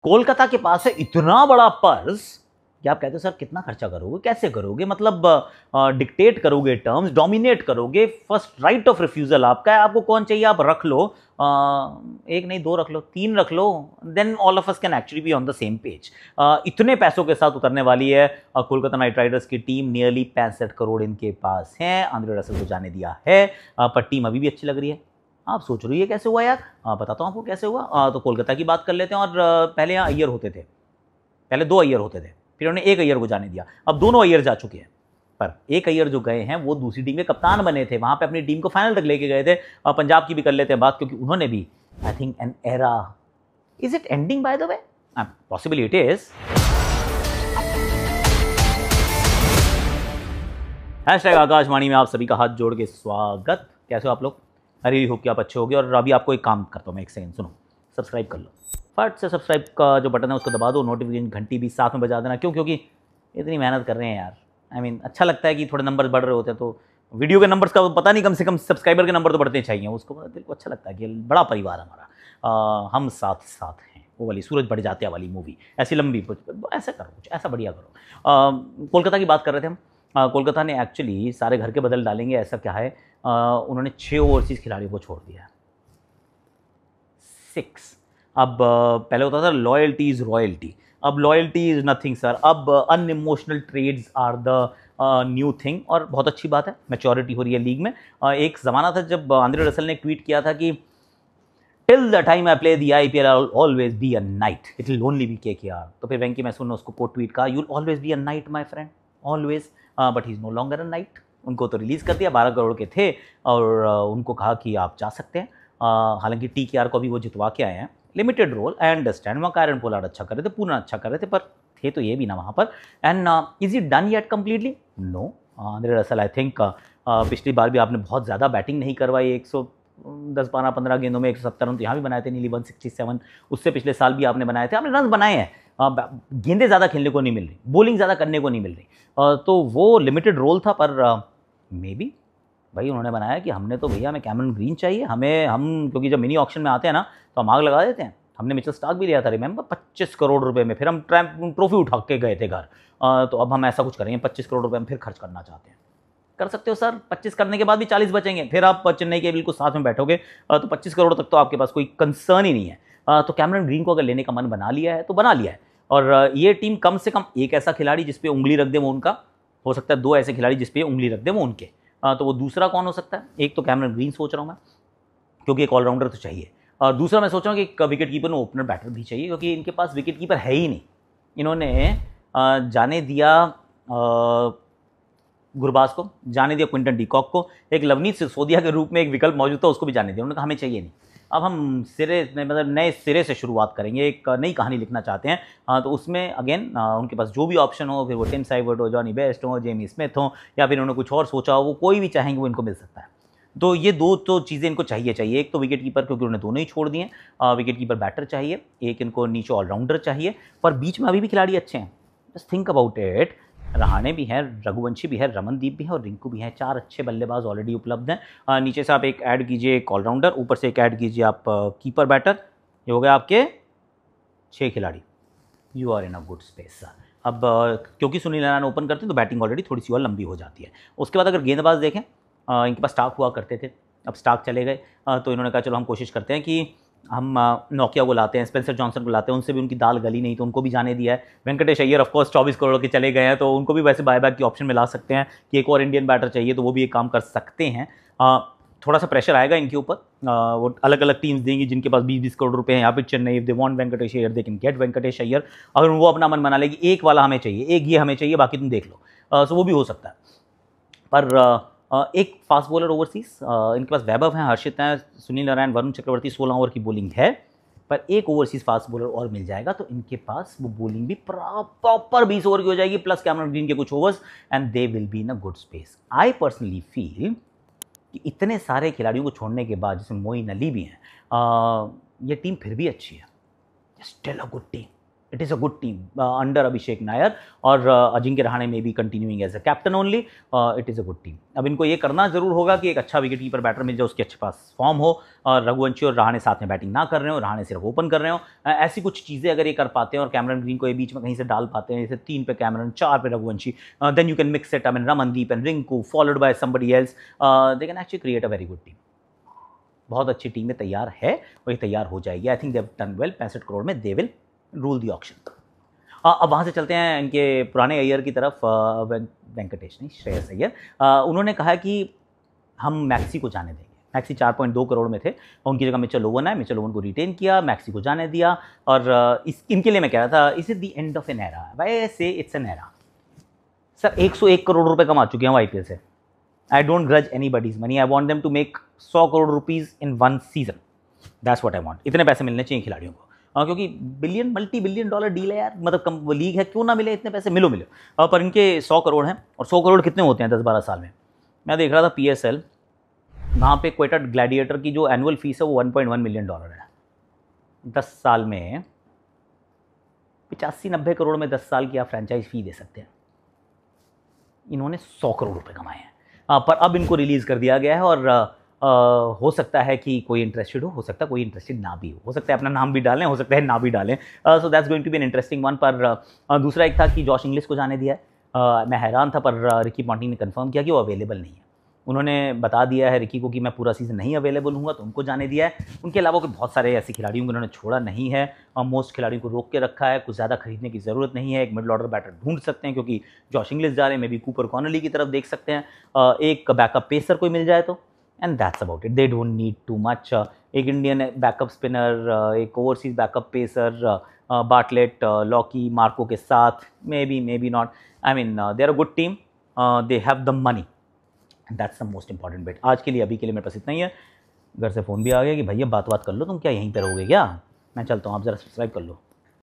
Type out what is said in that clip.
कोलकाता के पास है इतना बड़ा पर्स कि आप कहते हो सर कितना खर्चा करोगे, कैसे करोगे, मतलब डिक्टेट करोगे टर्म्स, डोमिनेट करोगे, फर्स्ट राइट ऑफ रिफ्यूजल आपका है, आपको कौन चाहिए आप रख लो, एक नहीं दो रख लो, तीन रख लो, then all of us can actually be on the same page. इतने पैसों के साथ उतरने वाली है कोलकाता नाइट राइडर्स की टीम, नियरली 65 करोड़ इनके पास है, आंद्रे रसल को जाने दिया है, पर टीम अभी भी अच्छी लग रही है। आप सोच रही है कैसे हुआ यार, बताता हूँ आपको कैसे हुआ। तो कोलकाता की बात कर लेते हैं, और पहले यहाँ अय्यर होते थे, पहले 2 अय्यर होते थे, फिर उन्होंने 1 अय्यर को जाने दिया, अब दोनों अय्यर जा चुके हैं, पर 1 अय्यर जो गए हैं वो दूसरी टीम के कप्तान बने थे, वहां पे अपनी टीम को फाइनल तक लेके गए थे। पंजाब की भी कर लेते हैं बात, क्योंकि उन्होंने भी I think an era, is it ending by the way, possibly it is. Hashtag Akashvani में आप सभी का हाथ जोड़ के स्वागत। कैसे हो आप लोग? आई होप कि आप अच्छे होगे। और अभी आपको एक काम करता हूँ मैं, एक सेकंड सुनो, सब्सक्राइब कर लो, फट से सब्सक्राइब का जो बटन है उसको दबा दो, नोटिफिकेशन घंटी भी साथ में बजा देना। क्यों? क्योंकि इतनी मेहनत कर रहे हैं यार, आई मीन अच्छा लगता है कि थोड़े नंबर्स बढ़ रहे होते हैं, तो वीडियो के नंबर्स का पता नहीं, कम से कम सब्सक्राइबर के नंबर तो बढ़ते चाहिए, उसको दिल को अच्छा लगता है कि बड़ा परिवार हमारा, हम साथ साथ हैं, वो वाली सूरज बढ़ जाते वाली मूवी, ऐसी लंबी, ऐसा करो, कुछ ऐसा बढ़िया करो। कोलकाता की बात कर रहे थे हम। कोलकाता ने एक्चुअली सारे घर के बदल डालेंगे, ऐसा क्या है, उन्होंने 6 ओवरसीज़ खिलाड़ियों को छोड़ दिया, 6। अब पहले होता था लॉयल्टी इज रॉयल्टी, अब लॉयल्टी इज नथिंग सर, अब unemotional trades are the new thing, और बहुत अच्छी बात है, मैच्योरिटी हो रही है लीग में। एक ज़माना था जब आंद्रे रसल ने ट्वीट किया था कि till the time I play the IPL I will always be a knight, it will only be KKR। तो फिर वेंकी मैसूर ने उसको कोट ट्वीट कहा, you will always be a knight my friend, always, but he is no longer a knight. उनको तो release कर दिया, 12 करोड़ के थे, और उनको कहा कि आप जा सकते हैं। हालांकि TKR को भी वो जितवा के आए हैं, लिमिटेड रोल, आई अंडरस्टैंड, वहाँ कायरन पोलार्ड अच्छा कर रहे थे, पूरा अच्छा कर रहे थे, पर थे तो ये भी ना वहाँ पर। And is it done yet completely? No. Andre Russell I think पिछली बार भी आपने बहुत ज़्यादा बैटिंग नहीं करवाई, 110, 12, 15 गेंदों में 170 रन तो यहाँ भी बनाए थे, नीली 167, उससे पिछले साल भी आपने बनाए थे, आपने रन बनाए हैं, गेंदें ज़्यादा खेलने को नहीं मिल रही, बॉलिंग ज़्यादा करने को नहीं मिल रही, तो वो लिमिटेड रोल था, पर मे बी भाई उन्होंने बनाया कि हमने तो भैया हमें कैमरन ग्रीन चाहिए, हम क्योंकि जब मिनी ऑक्शन में आते हैं ना तो हम आग लगा देते हैं। हमने मिचेल स्टार्क भी लिया था, रिमेंबर, 25 करोड़ रुपए में, फिर हम ट्रॉफी उठा के गए थे घर। तो अब हम ऐसा कुछ करेंगे, 25 करोड़ रुपए हम फिर खर्च करना चाहते हैं। कर सकते हो सर, 25 करने के बाद भी 40 बचेंगे, फिर आप चेन्नई के बिल्कुल साथ में बैठोगे, तो 25 करोड़ तक तो आपके पास कोई कंसर्न ही नहीं है। तो कैमरन ग्रीन को अगर लेने का मन बना लिया है तो बना लिया है, और ये टीम कम से कम एक ऐसा खिलाड़ी जिसपे उंगली रख दे वो उनका हो सकता है, 2 ऐसे खिलाड़ी जिसपे उंगली रख दे वो उनके। तो वो दूसरा कौन हो सकता है? एक तो कैमरन ग्रीन सोच रहा हूँ मैं, क्योंकि एक ऑलराउंडर तो चाहिए, और दूसरा मैं सोच रहा हूँ कि एक विकेट कीपर में ओपनर बैटर भी चाहिए, क्योंकि इनके पास विकेट कीपर है ही नहीं। इन्होंने जाने दिया गुरबाज को, जाने दिया क्विंटन डीकॉक को, एक लवनीत सिसोदिया के रूप में एक विकल्प मौजूद था, उसको भी जाने दिया, उन्होंने कहा हमें चाहिए नहीं, अब हम मतलब नए सिरे से शुरुआत करेंगे, एक नई कहानी लिखना चाहते हैं। तो उसमें अगेन उनके पास जो भी ऑप्शन हो, फिर वो टिम साइवर्ट हो, जॉनी बेस्ट हो, जेमी स्मिथ हो, या फिर उन्होंने कुछ और सोचा हो, वो कोई भी चाहेंगे वो इनको मिल सकता है। तो ये 2 तो चीज़ें इनको चाहिए, एक तो विकेट कीपर, क्योंकि उन्होंने दोनों ही छोड़ दिए, विकेट कीपर बैटर चाहिए, एक इनको नीचे ऑलराउंडर चाहिए, पर बीच में अभी भी खिलाड़ी अच्छे हैं, just think about it. Rahane भी हैं, रघुवंशी भी है, रमनदीप भी है और रिंकू भी है, 4 अच्छे बल्लेबाज ऑलरेडी उपलब्ध हैं। नीचे से आप एक ऐड कीजिए एक ऑलराउंडर, ऊपर से एक ऐड कीजिए आप कीपर बैटर, ये हो गया आपके 6 खिलाड़ी। You are in a good space. अब क्योंकि सुनील नारायण ओपन करते हैं तो बैटिंग ऑलरेडी थोड़ी सी और लंबी हो जाती है। उसके बाद अगर गेंदबाज देखें, इनके पास स्टार्क हुआ करते थे, अब स्टार्क चले गए, तो इन्होंने कहा चलो हम कोशिश करते हैं कि हम नोकिया को लाते हैं, स्पेंसर जॉनसन को लाते हैं, उनसे भी उनकी दाल गली नहीं तो उनको भी जाने दिया है। वेंकटेश अय्यर ऑफकोर्स 24 करोड़ के चले गए हैं, तो उनको भी वैसे बायबैक की ऑप्शन में ला सकते हैं कि एक और इंडियन बैटर चाहिए, तो वो भी एक काम कर सकते हैं। थोड़ा सा प्रेशर आएगा इनके ऊपर, वो अलग अलग टीम्स देंगी जिनके पास 20-20 करोड़ रुपए हैं, यहाँ पे Chennai, if they want Venkatesh Iyer they can get Venkatesh Iyer. अगर वो अपना मन बना लेगी एक वाला हमें चाहिए, एक ये हमें चाहिए, बाकी तुम देख लो, सो वो भी हो सकता है। पर एक फास्ट बॉलर ओवरसीज इनके पास वैभव हैं, हर्षित हैं, सुनील नारायण, वरुण चक्रवर्ती, 16 ओवर की बॉलिंग है, पर एक ओवरसीज फास्ट बॉलर और मिल जाएगा तो इनके पास वो बॉलिंग भी प्रॉपर 20 ओवर की हो जाएगी, प्लस कैमरन ग्रीन के कुछ overs, and they will be in a good space. I personally feel कि इतने सारे खिलाड़ियों को छोड़ने के बाद, जिसमें मोइन अली भी हैं, ये टीम फिर भी अच्छी है, still a good team, it is a good team under Abhishek Nayar और अजिंक्य रहाणे में be continuing as a captain only. It is a good team. अब इनको ये करना जरूर होगा कि एक अच्छा विकेट कीपर बैटर मिल जाए, उसके अच्छे पास फॉर्म हो, और रघुवंशी और रहाणे साथ में बैटिंग ना कर रहे हो, रहाणे सिर्फ ओपन कर रहे हो. ऐसी कुछ चीज़ें अगर ये कर पाते हैं और कैमरन ग्रीन को ये बीच में कहीं से डाल पाते हैं, जैसे 3 पे कैमरन, 4 पे Raghuvanshi, then you can mix it. I mean Ramandeep and Rinku followed by somebody else, they can actually create a very good team. बहुत अच्छी टीम में तैयार है और ये तैयार हो जाएगी. I think they have done well. 65 crore में they will rule the auction. अब वहाँ से चलते हैं इनके पुराने अय्यर की तरफ. वेंकटेश नहीं, श्रेयस अय्यर. उन्होंने कहा कि हम मैक्सी को जाने देंगे. मैक्सी 4.2 करोड़ में थे, उनकी जगह मिचेल ओवन आए, मिचेल ओवन को रिटेन किया, मैक्सी को जाने दिया. और इनके लिए मैं कह रहा था, is it the end of an era? Why say it's an era? Sir 101 crore रुपए कमा चुके हैं आईपीएल से. I don't grudge anybody's money. I want them to make 100 crore rupees in one season. That's what I want. इतने पैसे मिलने चाहिए खिलाड़ियों को. क्योंकि मल्टी बिलियन डॉलर डील है यार. मतलब कम लीग है, क्यों ना मिले इतने पैसे, मिलो. पर इनके 100 करोड़ हैं. और 100 करोड़ कितने होते हैं 10-12 साल में? मैं देख रहा था PSL, वहाँ पे क्वेटा ग्लैडिएटर की जो एनुअल फीस है वो $1.1 मिलियन है. 10 साल में 85-90 करोड़ में 10 साल की आप फ्रेंचाइज फी दे सकते हैं. इन्होंने 100 करोड़ रुपए कमाए हैं. पर अब इनको रिलीज़ कर दिया गया है. और हो सकता है कि कोई इंटरेस्टेड हो सकता है कोई इंटरेस्टेड ना भी हो सकता है अपना नाम भी डालें, हो सकता है ना भी डालें. So that's going to be an interesting one. पर दूसरा एक था कि जॉश इंग्लिश को जाने दिया है. मैं हैरान था, पर रिकी पॉन्टिंग ने कंफर्म किया कि वो अवेलेबल नहीं है. उन्होंने बता दिया है रिकी को कि मैं पूरा सीज़न नहीं अवेलेबल हूँ, तो उनको जाने दिया है. उनके अलावा कोई बहुत सारे ऐसे खिलाड़ियों को उन्होंने छोड़ा नहीं है. मोस्ट खिलाड़ियों को रोक के रखा है. कुछ ज़्यादा खरीदने की ज़रूरत नहीं है. एक मिडल ऑर्डर बैटर ढूंढ सकते हैं, क्योंकि जॉश इंग्लिश जा रहे हैं. मे बी कूपर कॉनली की तरफ देख सकते हैं. एक बैकअप पेसर कोई मिल जाए तो, and that's about it. They don't need too much. एक इंडियन बैकअप स्पिनर, एक overseas backup pacer, Bartlett, Lockie, Marco के साथ, maybe not. I mean they are a good team. They have the money. That's the most important bit. आज के लिए, अभी के लिए मेरे पास इतना ही है. घर से फ़ोन भी आ गया कि भैया बात कर लो, तुम क्या यहीं पर रहोगे क्या? मैं चलता हूँ, आप ज़रा सब्सक्राइब कर लो.